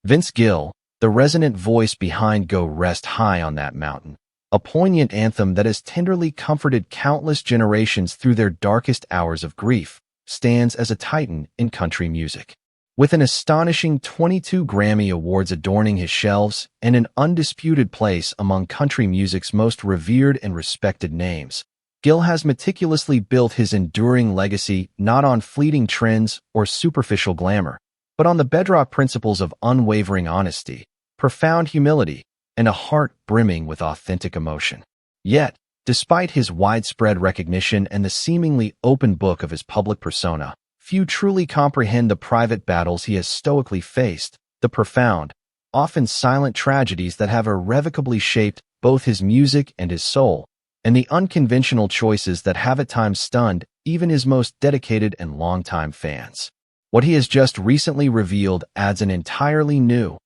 Vince Gill, the resonant voice behind Go Rest High on That Mountain, a poignant anthem that has tenderly comforted countless generations through their darkest hours of grief, stands as a titan in country music. With an astonishing 22 Grammy Awards adorning his shelves and an undisputed place among country music's most revered and respected names, Gill has meticulously built his enduring legacy not on fleeting trends or superficial glamour, but on the bedrock principles of unwavering honesty, profound humility, and a heart brimming with authentic emotion. Yet, despite his widespread recognition and the seemingly open book of his public persona, few truly comprehend the private battles he has stoically faced, the profound, often silent tragedies that have irrevocably shaped both his music and his soul, and the unconventional choices that have at times stunned even his most dedicated and longtime fans. What he has just recently revealed adds an entirely new,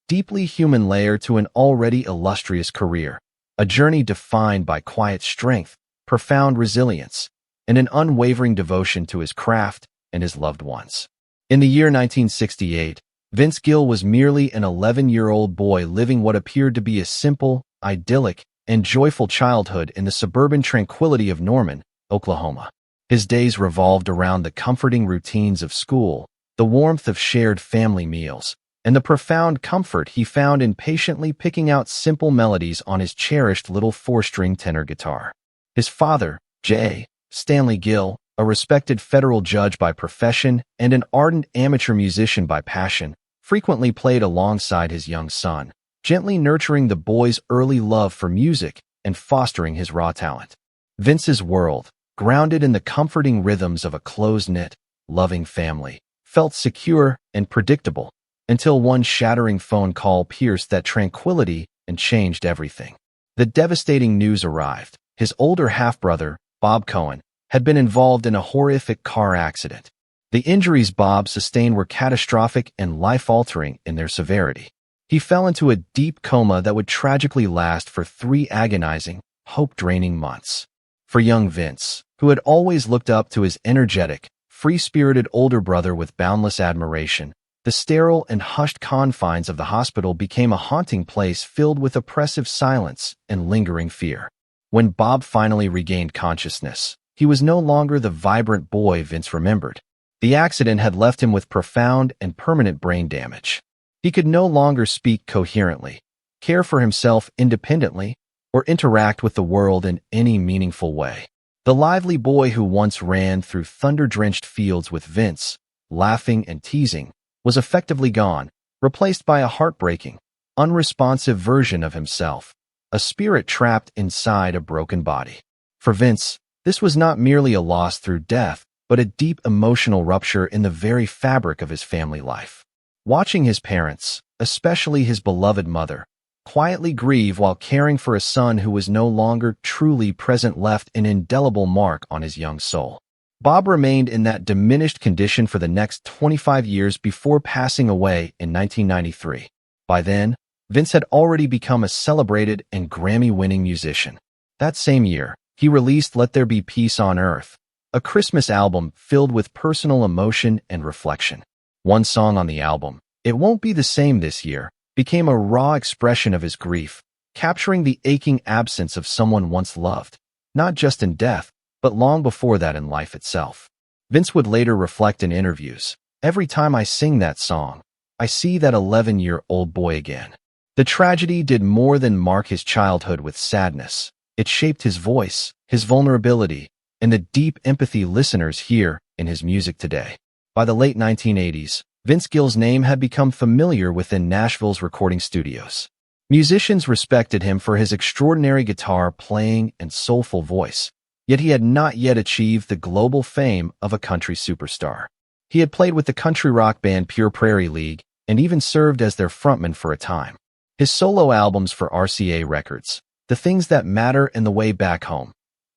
deeply human layer to an already illustrious career, a journey defined by quiet strength, profound resilience, and an unwavering devotion to his craft and his loved ones. In the year 1968, Vince Gill was merely an 11-year-old boy living what appeared to be a simple, idyllic, and joyful childhood in the suburban tranquility of Norman, Oklahoma. His days revolved around the comforting routines of school, the warmth of shared family meals, and the profound comfort he found in patiently picking out simple melodies on his cherished little 4-string tenor guitar. His father, J. Stanley Gill, a respected federal judge by profession and an ardent amateur musician by passion, frequently played alongside his young son, gently nurturing the boy's early love for music and fostering his raw talent. Vince's world, grounded in the comforting rhythms of a close-knit, loving family, felt secure and predictable until one shattering phone call pierced that tranquility and changed everything. The devastating news arrived. His older half-brother, Bob Cohen, had been involved in a horrific car accident. The injuries Bob sustained were catastrophic and life-altering in their severity. He fell into a deep coma that would tragically last for 3 agonizing, hope-draining months. For young Vince, who had always looked up to his energetic, free-spirited older brother with boundless admiration, the sterile and hushed confines of the hospital became a haunting place filled with oppressive silence and lingering fear. When Bob finally regained consciousness, he was no longer the vibrant boy Vince remembered. The accident had left him with profound and permanent brain damage. He could no longer speak coherently, care for himself independently, or interact with the world in any meaningful way. The lively boy who once ran through thunder-drenched fields with Vince, laughing and teasing, was effectively gone, replaced by a heartbreaking, unresponsive version of himself, a spirit trapped inside a broken body. For Vince, this was not merely a loss through death, but a deep emotional rupture in the very fabric of his family life. Watching his parents, especially his beloved mother, quietly grieve while caring for a son who was no longer truly present left an indelible mark on his young soul. Bob remained in that diminished condition for the next 25 years before passing away in 1993. By then, Vince had already become a celebrated and Grammy-winning musician. That same year, he released Let There Be Peace on Earth, a Christmas album filled with personal emotion and reflection. One song on the album, It Won't Be the Same This Year, became a raw expression of his grief, capturing the aching absence of someone once loved, not just in death, but long before that in life itself. Vince would later reflect in interviews, "Every time I sing that song, I see that 11-year-old boy again." The tragedy did more than mark his childhood with sadness. It shaped his voice, his vulnerability, and the deep empathy listeners hear in his music today. By the late 1980s, Vince Gill's name had become familiar within Nashville's recording studios. Musicians respected him for his extraordinary guitar playing and soulful voice, yet he had not yet achieved the global fame of a country superstar. He had played with the country rock band Pure Prairie League and even served as their frontman for a time. His solo albums for RCA Records, The Things That Matter and The Way Back Home,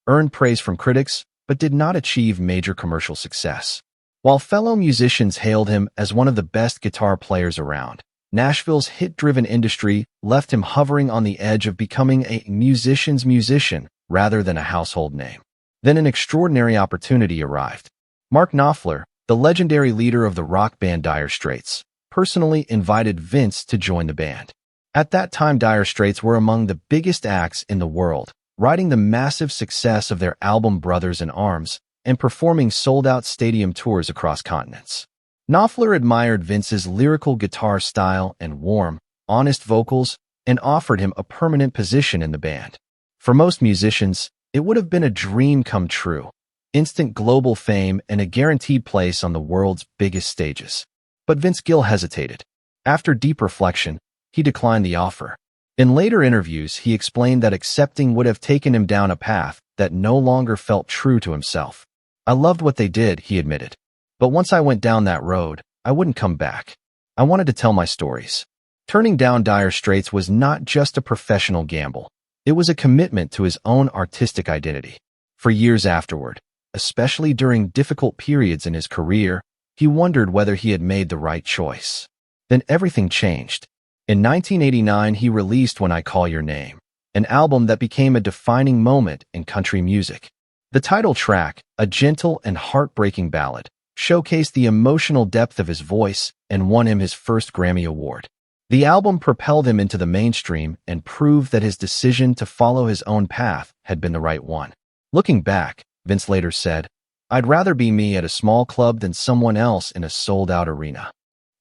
earned praise from critics but did not achieve major commercial success. While fellow musicians hailed him as one of the best guitar players around, Nashville's hit-driven industry left him hovering on the edge of becoming a musician's musician rather than a household name. Then an extraordinary opportunity arrived. Mark Knopfler, the legendary leader of the rock band Dire Straits, personally invited Vince to join the band. At that time, Dire Straits were among the biggest acts in the world, riding the massive success of their album Brothers in Arms and performing sold-out stadium tours across continents. Knopfler admired Vince's lyrical guitar style and warm, honest vocals and offered him a permanent position in the band. For most musicians, it would have been a dream come true, instant global fame and a guaranteed place on the world's biggest stages. But Vince Gill hesitated. After deep reflection, he declined the offer. In later interviews, he explained that accepting would have taken him down a path that no longer felt true to himself. "I loved what they did," he admitted. "But once I went down that road, I wouldn't come back. I wanted to tell my stories." Turning down Dire Straits was not just a professional gamble. It was a commitment to his own artistic identity. For years afterward, especially during difficult periods in his career, he wondered whether he had made the right choice. Then everything changed. In 1989, he released When I Call Your Name, an album that became a defining moment in country music. The title track, a gentle and heartbreaking ballad, showcased the emotional depth of his voice and won him his first Grammy Award. The album propelled him into the mainstream and proved that his decision to follow his own path had been the right one. Looking back, Vince later said, "I'd rather be me at a small club than someone else in a sold-out arena."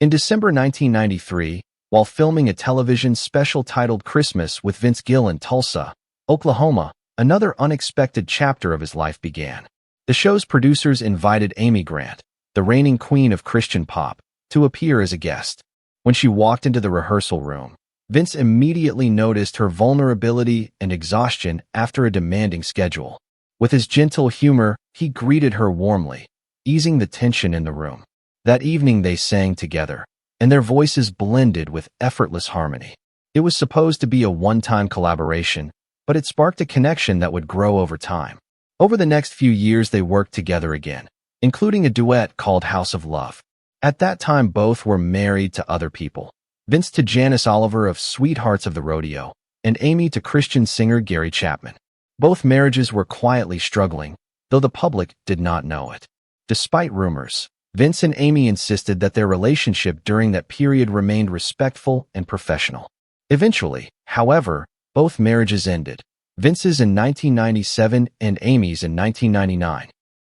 In December 1993, while filming a television special titled Christmas with Vince Gill in Tulsa, Oklahoma, another unexpected chapter of his life began. The show's producers invited Amy Grant, the reigning queen of Christian pop, to appear as a guest. When she walked into the rehearsal room, Vince immediately noticed her vulnerability and exhaustion after a demanding schedule. With his gentle humor, he greeted her warmly, easing the tension in the room. That evening they sang together, and their voices blended with effortless harmony. It was supposed to be a one-time collaboration, but it sparked a connection that would grow over time. Over the next few years they worked together again, including a duet called House of Love. At that time both were married to other people. Vince to Janice Oliver of Sweethearts of the Rodeo, and Amy to Christian singer Gary Chapman. Both marriages were quietly struggling, though the public did not know it. Despite rumors, Vince and Amy insisted that their relationship during that period remained respectful and professional. Eventually, however, both marriages ended, Vince's in 1997 and Amy's in 1999.